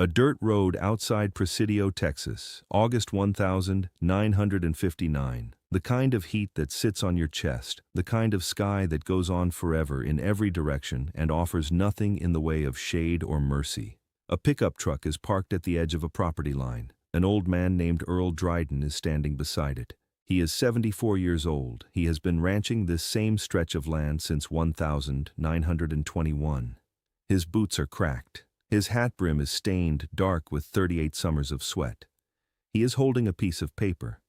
A dirt road outside Presidio, Texas, August 1959. The kind of heat that sits on your chest, the kind of sky that goes on forever in every direction and offers nothing in the way of shade or mercy. A pickup truck is parked at the edge of a property line. An old man named Earl Dryden is standing beside it. He is 74 years old. He has been ranching this same stretch of land since 1921. His boots are cracked. His hat brim is stained dark with 38 summers of sweat. He is holding a piece of paper.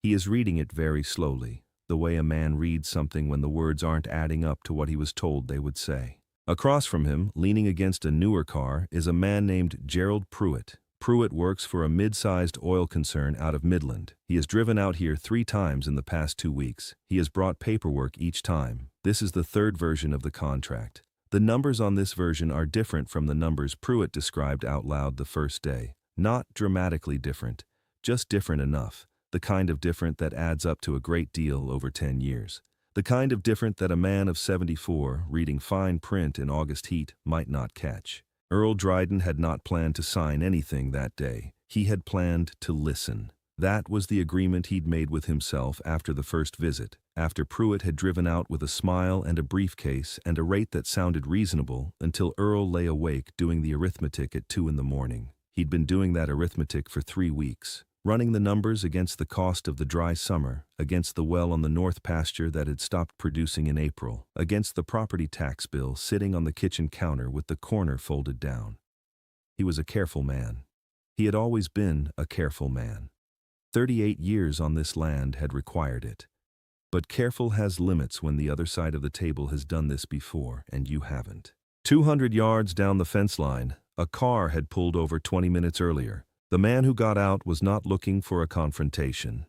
He is reading it very slowly, the way a man reads something when the words aren't adding up to what he was told they would say. Across from him, leaning against a newer car, is a man named Gerald Pruitt. Pruitt works for a mid-sized oil concern out of Midland. He has driven out here 3 times in the past 2 weeks. He has brought paperwork each time. This is the 3rd version of the contract. The numbers on this version are different from the numbers Pruitt described out loud the first day. Not dramatically different, just different enough. The kind of different that adds up to a great deal over 10 years. The kind of different that a man of 74, reading fine print in August heat, might not catch. Earl Dryden had not planned to sign anything that day. He had planned to listen. That was the agreement he'd made with himself after the first visit, after Pruitt had driven out with a smile and a briefcase and a rate that sounded reasonable until Earl lay awake doing the arithmetic at 2 in the morning. He'd been doing that arithmetic for 3 weeks, running the numbers against the cost of the dry summer, against the well on the north pasture that had stopped producing in April, against the property tax bill sitting on the kitchen counter with the corner folded down. He was a careful man. He had always been a careful man. 38 years on this land had required it. But careful has limits when the other side of the table has done this before and you haven't. 200 yards down the fence line, a car had pulled over 20 minutes earlier. The man who got out was not looking for a confrontation.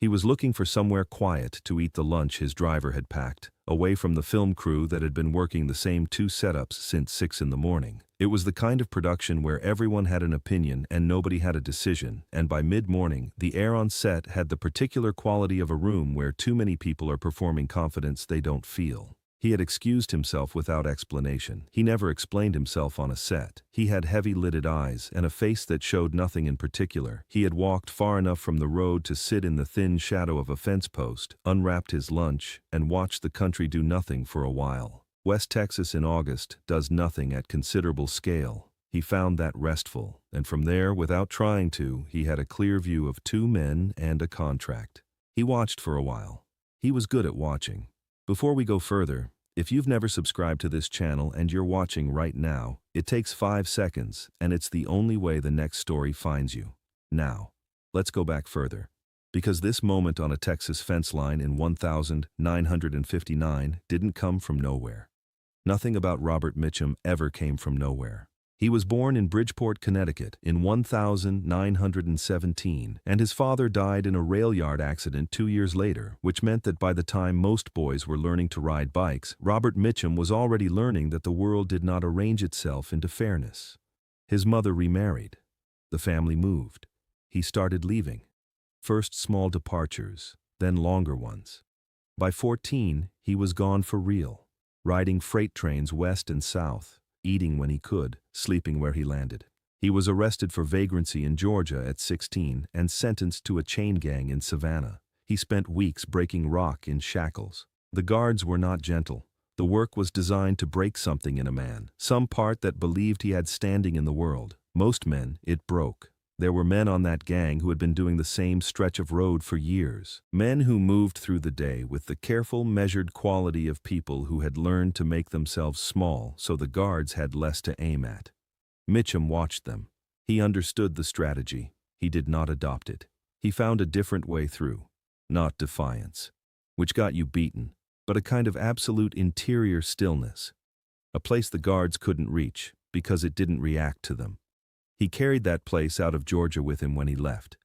He was looking for somewhere quiet to eat the lunch his driver had packed, away from the film crew that had been working the same 2 setups since 6 in the morning. It was the kind of production where everyone had an opinion and nobody had a decision, and by mid-morning, the air on set had the particular quality of a room where too many people are performing confidence they don't feel. He had excused himself without explanation. He never explained himself on a set. He had heavy-lidded eyes and a face that showed nothing in particular. He had walked far enough from the road to sit in the thin shadow of a fence post, unwrapped his lunch, and watched the country do nothing for a while. West Texas in August does nothing at considerable scale. He found that restful, and from there, without trying to, he had a clear view of 2 men and a contract. He watched for a while. He was good at watching. Before we go further, if you've never subscribed to this channel and you're watching right now, it takes 5 seconds, and it's the only way the next story finds you. Now, let's go back further. Because this moment on a Texas fence line in 1959 didn't come from nowhere. Nothing about Robert Mitchum ever came from nowhere. He was born in Bridgeport, Connecticut in 1917, and his father died in a rail yard accident 2 years later, which meant that by the time most boys were learning to ride bikes, Robert Mitchum was already learning that the world did not arrange itself into fairness. His mother remarried. The family moved. He started leaving. First small departures, then longer ones. By 14, he was gone for real, riding freight trains west and south, eating when he could, sleeping where he landed. He was arrested for vagrancy in Georgia at 16 and sentenced to a chain gang in Savannah. He spent weeks breaking rock in shackles. The guards were not gentle. The work was designed to break something in a man, some part that believed he had standing in the world. Most men, it broke. There were men on that gang who had been doing the same stretch of road for years. Men who moved through the day with the careful, measured quality of people who had learned to make themselves small so the guards had less to aim at. Mitchum watched them. He understood the strategy. He did not adopt it. He found a different way through. Not defiance, which got you beaten, but a kind of absolute interior stillness. A place the guards couldn't reach because it didn't react to them. He carried that place out of Georgia with him when he left.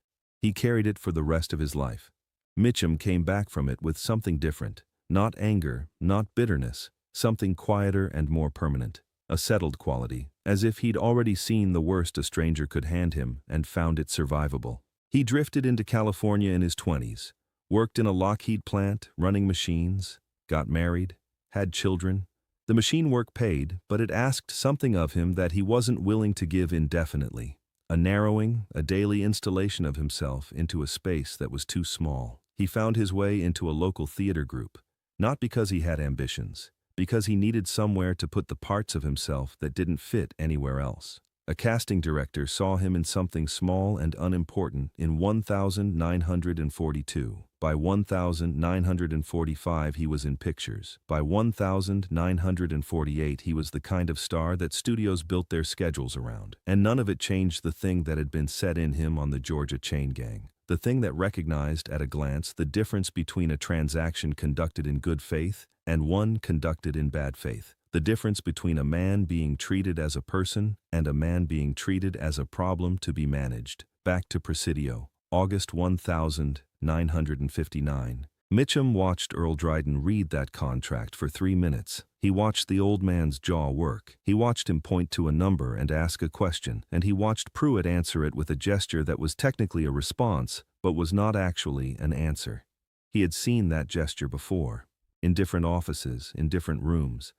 He carried it for the rest of his life. Mitchum came back from it with something different, not anger, not bitterness, something quieter and more permanent, a settled quality, as if he'd already seen the worst a stranger could hand him and found it survivable. He drifted into California in his 20s, worked in a Lockheed plant, running machines, got married, had children, The machine work paid, but it asked something of him that he wasn't willing to give indefinitely. A narrowing, a daily installation of himself into a space that was too small. He found his way into a local theater group, not because he had ambitions, because he needed somewhere to put the parts of himself that didn't fit anywhere else. A casting director saw him in something small and unimportant in 1942. By 1945 he was in pictures. By 1948 he was the kind of star that studios built their schedules around. And none of it changed the thing that had been set in him on the Georgia chain gang. The thing that recognized at a glance the difference between a transaction conducted in good faith and one conducted in bad faith. The difference between a man being treated as a person and a man being treated as a problem to be managed. Back to Presidio, August 1959. Mitchum watched Earl Dryden read that contract for 3 minutes. He watched the old man's jaw work. He watched him point to a number and ask a question, and he watched Pruitt answer it with a gesture that was technically a response, but was not actually an answer. He had seen that gesture before, in different offices, in different rooms.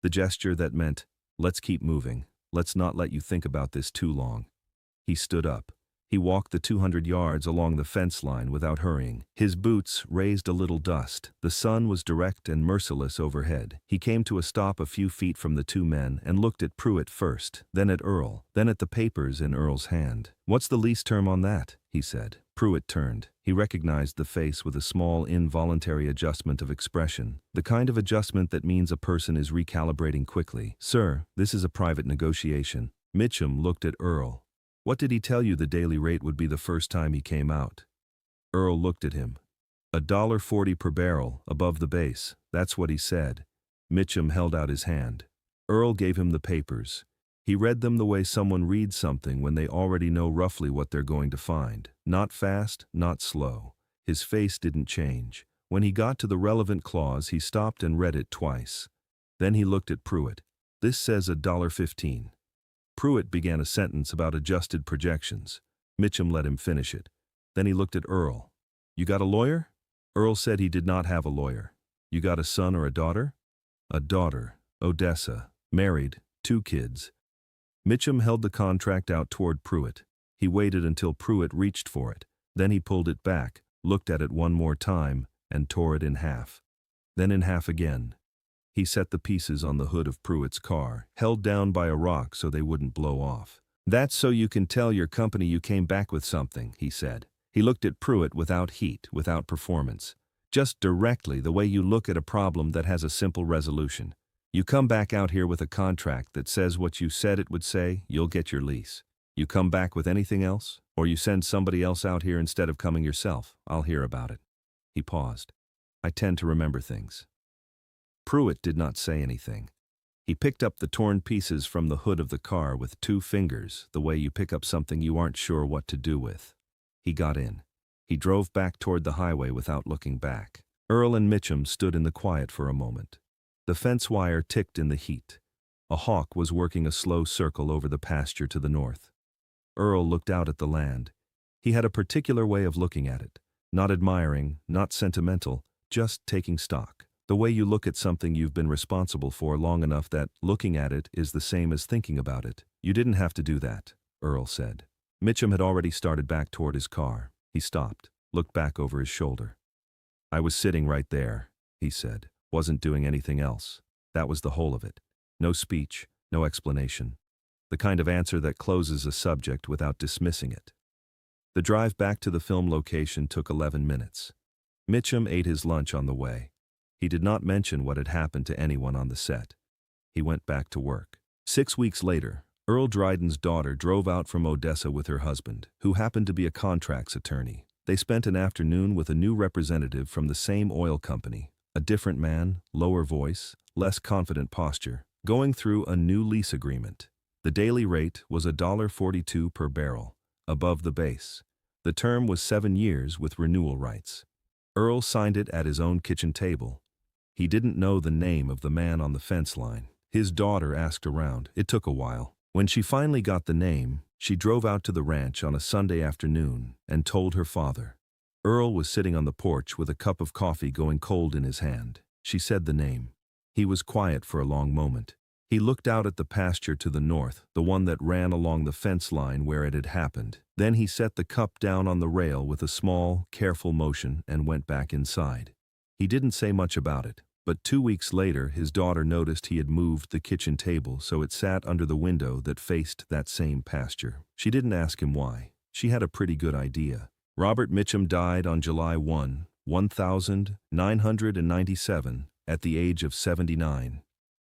The gesture that meant, let's keep moving, let's not let you think about this too long. He stood up. He walked the 200 yards along the fence line without hurrying. His boots raised a little dust. The sun was direct and merciless overhead. He came to a stop a few feet from the two men and looked at Pruitt first, then at Earl, then at the papers in Earl's hand. "What's the lease term on that?" he said. Pruitt turned. He recognized the face with a small involuntary adjustment of expression, the kind of adjustment that means a person is recalibrating quickly. "Sir, this is a private negotiation." Mitchum looked at Earl. "What did he tell you the daily rate would be the first time he came out?" Earl looked at him. $1.40 per barrel, above the base, that's what he said. Mitchum held out his hand. Earl gave him the papers. He read them the way someone reads something when they already know roughly what they're going to find. Not fast, not slow. His face didn't change. When he got to the relevant clause, he stopped and read it twice. Then he looked at Pruitt. "This says $1.15. Pruitt began a sentence about adjusted projections. Mitchum let him finish it. Then he looked at Earl. "You got a lawyer?" Earl said he did not have a lawyer. "You got a son or a daughter?" "A daughter, Odessa, married, 2 kids. Mitchum held the contract out toward Pruitt. He waited until Pruitt reached for it. Then he pulled it back, looked at it one more time, and tore it in half. Then in half again. He set the pieces on the hood of Pruitt's car, held down by a rock so they wouldn't blow off. "That's so you can tell your company you came back with something," he said. He looked at Pruitt without heat, without performance. "Just directly, the way you look at a problem that has a simple resolution. You come back out here with a contract that says what you said it would say, you'll get your lease. You come back with anything else, or you send somebody else out here instead of coming yourself, I'll hear about it." He paused. "I tend to remember things." Pruitt did not say anything. He picked up the torn pieces from the hood of the car with 2 fingers, the way you pick up something you aren't sure what to do with. He got in. He drove back toward the highway without looking back. Earl and Mitchum stood in the quiet for a moment. The fence wire ticked in the heat. A hawk was working a slow circle over the pasture to the north. Earl looked out at the land. He had a particular way of looking at it. Not admiring, not sentimental, just taking stock. The way you look at something you've been responsible for long enough that looking at it is the same as thinking about it. "You didn't have to do that," Earl said. Mitchum had already started back toward his car. He stopped, looked back over his shoulder. "I was sitting right there," he said. "Wasn't doing anything else. That was the whole of it. No speech, no explanation. The kind of answer that closes a subject without dismissing it." The drive back to the film location took 11 minutes. Mitchum ate his lunch on the way. He did not mention what had happened to anyone on the set. He went back to work. 6 weeks later, Earl Dryden's daughter drove out from Odessa with her husband, who happened to be a contracts attorney. They spent an afternoon with a new representative from the same oil company, a different man, lower voice, less confident posture, going through a new lease agreement. The daily rate was $1.42 per barrel, above the base. The term was 7 years with renewal rights. Earl signed it at his own kitchen table. He didn't know the name of the man on the fence line. His daughter asked around. It took a while. When she finally got the name, she drove out to the ranch on a Sunday afternoon and told her father. Earl was sitting on the porch with a cup of coffee going cold in his hand. She said the name. He was quiet for a long moment. He looked out at the pasture to the north, the one that ran along the fence line where it had happened. Then he set the cup down on the rail with a small, careful motion and went back inside. He didn't say much about it, but 2 weeks later his daughter noticed he had moved the kitchen table so it sat under the window that faced that same pasture. She didn't ask him why. She had a pretty good idea. Robert Mitchum died on July 1, 1997, at the age of 79.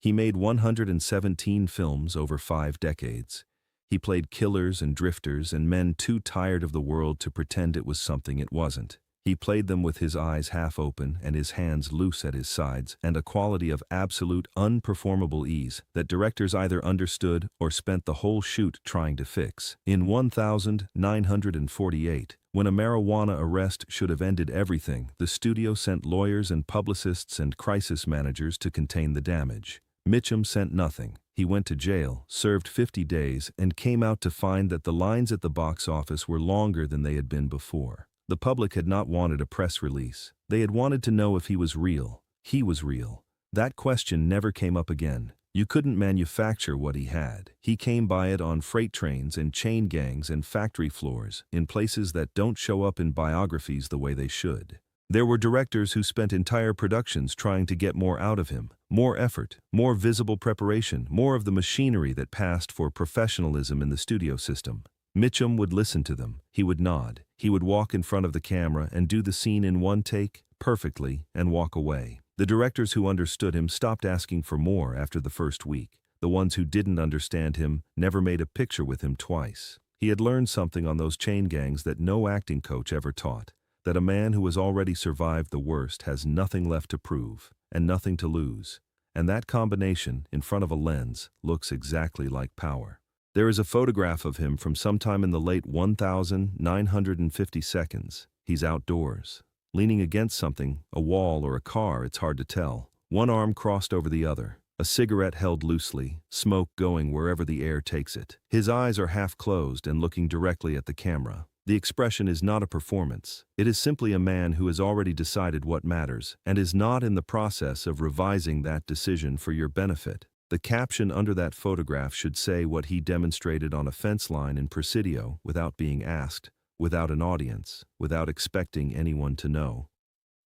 He made 117 films over 5 decades. He played killers and drifters and men too tired of the world to pretend it was something it wasn't. He played them with his eyes half open and his hands loose at his sides, and a quality of absolute unperformable ease that directors either understood or spent the whole shoot trying to fix. In 1948, when a marijuana arrest should have ended everything, the studio sent lawyers and publicists and crisis managers to contain the damage. Mitchum sent nothing. He went to jail, served 50 days, and came out to find that the lines at the box office were longer than they had been before. The public had not wanted a press release. They had wanted to know if he was real. He was real. That question never came up again. You couldn't manufacture what he had. He came by it on freight trains and chain gangs and factory floors, in places that don't show up in biographies the way they should. There were directors who spent entire productions trying to get more out of him, more effort, more visible preparation, more of the machinery that passed for professionalism in the studio system. Mitchum would listen to them. He would nod. He would walk in front of the camera and do the scene in one take, perfectly, and walk away. The directors who understood him stopped asking for more after the first week. The ones who didn't understand him never made a picture with him twice. He had learned something on those chain gangs that no acting coach ever taught. That a man who has already survived the worst has nothing left to prove, and nothing to lose. And that combination, in front of a lens, looks exactly like power. There is a photograph of him from sometime in the late 1950 seconds. He's outdoors, leaning against something, a wall or a car, it's hard to tell. One arm crossed over the other, a cigarette held loosely, smoke going wherever the air takes it. His eyes are half closed and looking directly at the camera. The expression is not a performance. It is simply a man who has already decided what matters and is not in the process of revising that decision for your benefit. The caption under that photograph should say what he demonstrated on a fence line in Presidio without being asked, without an audience, without expecting anyone to know.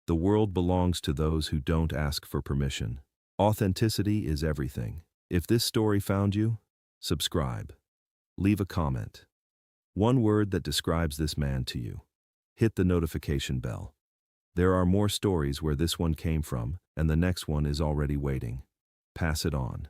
The world belongs to those who don't ask for permission. Authenticity is everything. If this story found you, subscribe. Leave a comment. One word that describes this man to you. Hit the notification bell. There are more stories where this one came from, and the next one is already waiting. Pass it on.